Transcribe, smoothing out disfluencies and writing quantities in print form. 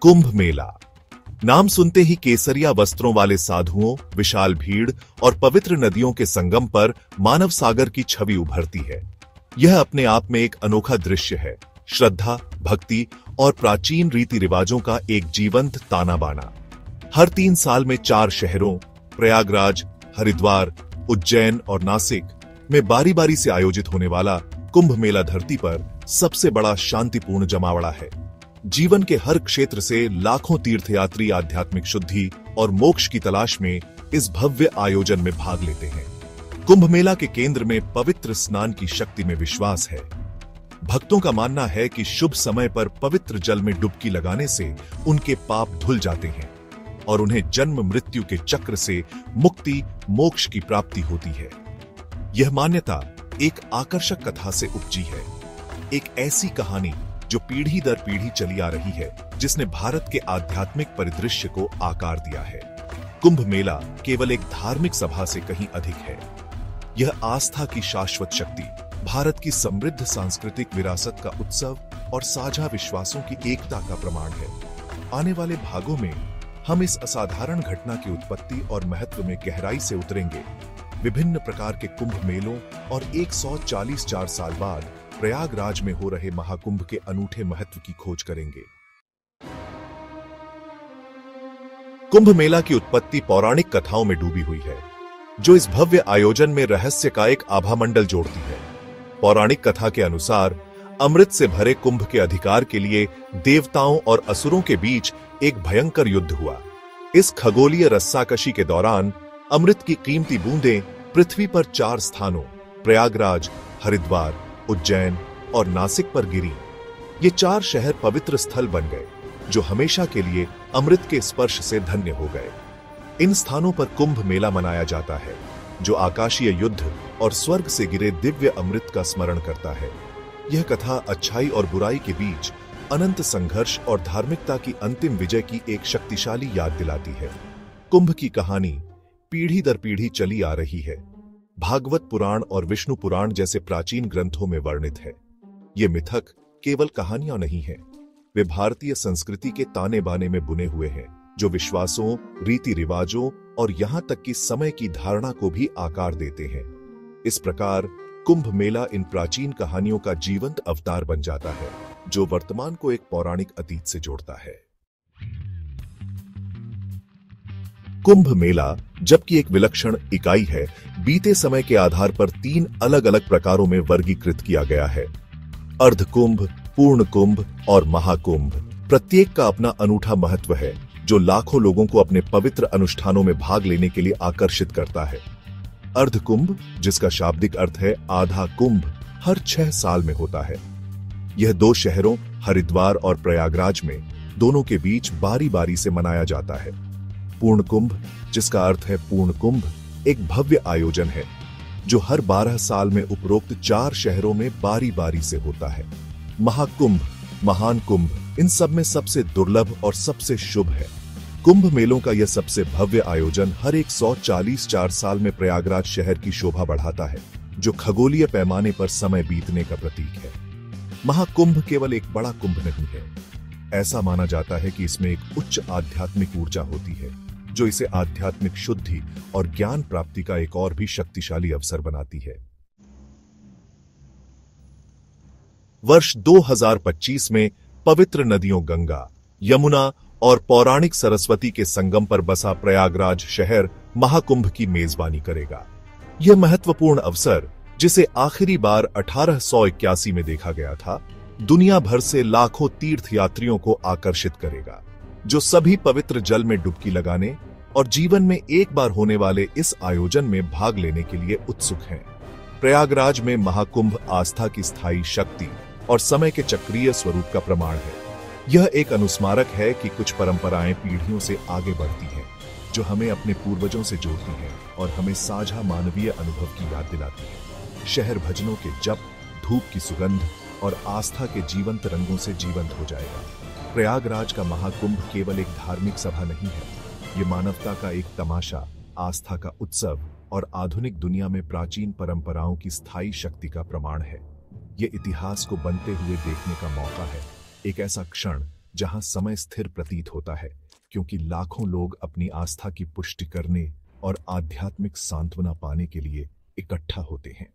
कुंभ मेला। नाम सुनते ही केसरिया वस्त्रों वाले साधुओं, विशाल भीड़ और पवित्र नदियों के संगम पर मानव सागर की छवि उभरती है। यह अपने आप में एक अनोखा दृश्य है, श्रद्धा, भक्ति और प्राचीन रीति रिवाजों का एक जीवंत ताना बाना। हर 3 साल में 4 शहरों प्रयागराज, हरिद्वार, उज्जैन और नासिक में बारी बारी से आयोजित होने वाला कुंभ मेला धरती पर सबसे बड़ा शांतिपूर्ण जमावड़ा है। जीवन के हर क्षेत्र से लाखों तीर्थयात्री आध्यात्मिक शुद्धि और मोक्ष की तलाश में इस भव्य आयोजन में भाग लेते हैं। कुंभ मेला के केंद्र में पवित्र स्नान की शक्ति में विश्वास है। भक्तों का मानना है कि शुभ समय पर पवित्र जल में डुबकी लगाने से उनके पाप धुल जाते हैं और उन्हें जन्म मृत्यु के चक्र से मुक्ति, मोक्ष की प्राप्ति होती है। यह मान्यता एक आकर्षक कथा से उपजी है, एक ऐसी कहानी जो पीढ़ी दर पीढ़ी चली आ रही है, जिसने भारत के आध्यात्मिक परिदृश्य को आकार दिया है। कुंभ मेला केवल एक धार्मिक सभा से कहीं अधिक है। यह आस्था की शाश्वत शक्ति, भारत की समृद्ध सांस्कृतिक विरासत का उत्सव और साझा विश्वासों की एकता का प्रमाण है। आने वाले भागों में हम इस असाधारण घटना की उत्पत्ति और महत्व में गहराई से उतरेंगे। विभिन्न प्रकार के कुंभ मेलों और 144 साल बाद प्रयागराज में हो रहे महाकुंभ के अनूठे महत्व की खोज करेंगे। कुंभ मेला की उत्पत्ति पौराणिक कथाओं में डूबी हुई है, जो इस भव्य आयोजन में रहस्य का एक आभामंडल जोड़ती है। पौराणिक कथा के अनुसार अमृत से भरे कुंभ के अधिकार के लिए देवताओं और असुरों के बीच एक भयंकर युद्ध हुआ। इस खगोलीय रस्साकशी के दौरान अमृत की कीमती बूंदें पृथ्वी पर 4 स्थानों प्रयागराज, हरिद्वार, उज्जैन और नासिक पर गिरी। ये 4 शहर पवित्र स्थल बन गए, जो हमेशा के लिए अमृत के स्पर्श से धन्य हो गए। इन स्थानों पर कुंभ मेला मनाया जाता है, जो आकाशीय युद्ध और स्वर्ग से गिरे दिव्य अमृत का स्मरण करता है। यह कथा अच्छाई और बुराई के बीच अनंत संघर्ष और धार्मिकता की अंतिम विजय की एक शक्तिशाली याद दिलाती है। कुंभ की कहानी पीढ़ी दर पीढ़ी चली आ रही है। भागवत पुराण और विष्णु पुराण जैसे प्राचीन ग्रंथों में वर्णित है। ये मिथक केवल कहानियां नहीं है, वे भारतीय संस्कृति के ताने बाने में बुने हुए हैं, जो विश्वासों, रीति रिवाजों और यहां तक कि समय की धारणा को भी आकार देते हैं। इस प्रकार कुंभ मेला इन प्राचीन कहानियों का जीवंत अवतार बन जाता है, जो वर्तमान को एक पौराणिक अतीत से जोड़ता है। कुंभ मेला, जबकि एक विलक्षण इकाई है, बीते समय के आधार पर 3 अलग अलग प्रकारों में वर्गीकृत किया गया है। अर्ध कुंभ, पूर्ण कुंभ और महाकुंभ। प्रत्येक का अपना अनूठा महत्व है, जो लाखों लोगों को अपने पवित्र अनुष्ठानों में भाग लेने के लिए आकर्षित करता है। अर्ध कुंभ, जिसका शाब्दिक अर्थ है आधा कुंभ, हर 6 साल में होता है। यह 2 शहरों हरिद्वार और प्रयागराज में दोनों के बीच बारी बारी से मनाया जाता है। पूर्ण कुंभ, जिसका अर्थ है पूर्ण कुंभ, एक भव्य आयोजन है, जो हर 12 साल में उपरोक्त 4 शहरों में बारी बारी से होता है। महाकुंभ, महान कुंभ, इन सब में सबसे दुर्लभ और सबसे शुभ है। कुंभ मेलों का यह सबसे भव्य आयोजन हर 144 साल में प्रयागराज शहर की शोभा बढ़ाता है, जो खगोलीय पैमाने पर समय बीतने का प्रतीक है। महाकुंभ केवल एक बड़ा कुंभ नहीं है। ऐसा माना जाता है कि इसमें एक उच्च आध्यात्मिक ऊर्जा होती है, जो इसे आध्यात्मिक शुद्धि और ज्ञान प्राप्ति का एक और भी शक्तिशाली अवसर बनाती है। वर्ष 2025 में पवित्र नदियों गंगा, यमुना और पौराणिक सरस्वती के संगम पर बसा प्रयागराज शहर महाकुंभ की मेजबानी करेगा। यह महत्वपूर्ण अवसर, जिसे आखिरी बार 1881 में देखा गया था, दुनिया भर से लाखों तीर्थयात्रियों को आकर्षित करेगा, जो सभी पवित्र जल में डुबकी लगाने और जीवन में एक बार होने वाले इस आयोजन में भाग लेने के लिए उत्सुक हैं। प्रयागराज में महाकुंभ आस्था की स्थायी शक्ति और समय के चक्रीय स्वरूप का प्रमाण है। यह एक अनुस्मारक है कि कुछ परंपराएं पीढ़ियों से आगे बढ़ती हैं, जो हमें अपने पूर्वजों से जोड़ती हैं और हमें साझा मानवीय अनुभव की याद दिलाती है। शहर भजनों के जप, धूप की सुगंध और आस्था के जीवंत रंगों से जीवंत हो जाएगा। प्रयागराज का महाकुंभ केवल एक धार्मिक सभा नहीं है, ये मानवता का एक तमाशा, आस्था का उत्सव और आधुनिक दुनिया में प्राचीन परंपराओं की स्थायी शक्ति का प्रमाण है। ये इतिहास को बनते हुए देखने का मौका है, एक ऐसा क्षण जहां समय स्थिर प्रतीत होता है, क्योंकि लाखों लोग अपनी आस्था की पुष्टि करने और आध्यात्मिक सांत्वना पाने के लिए इकट्ठा होते हैं।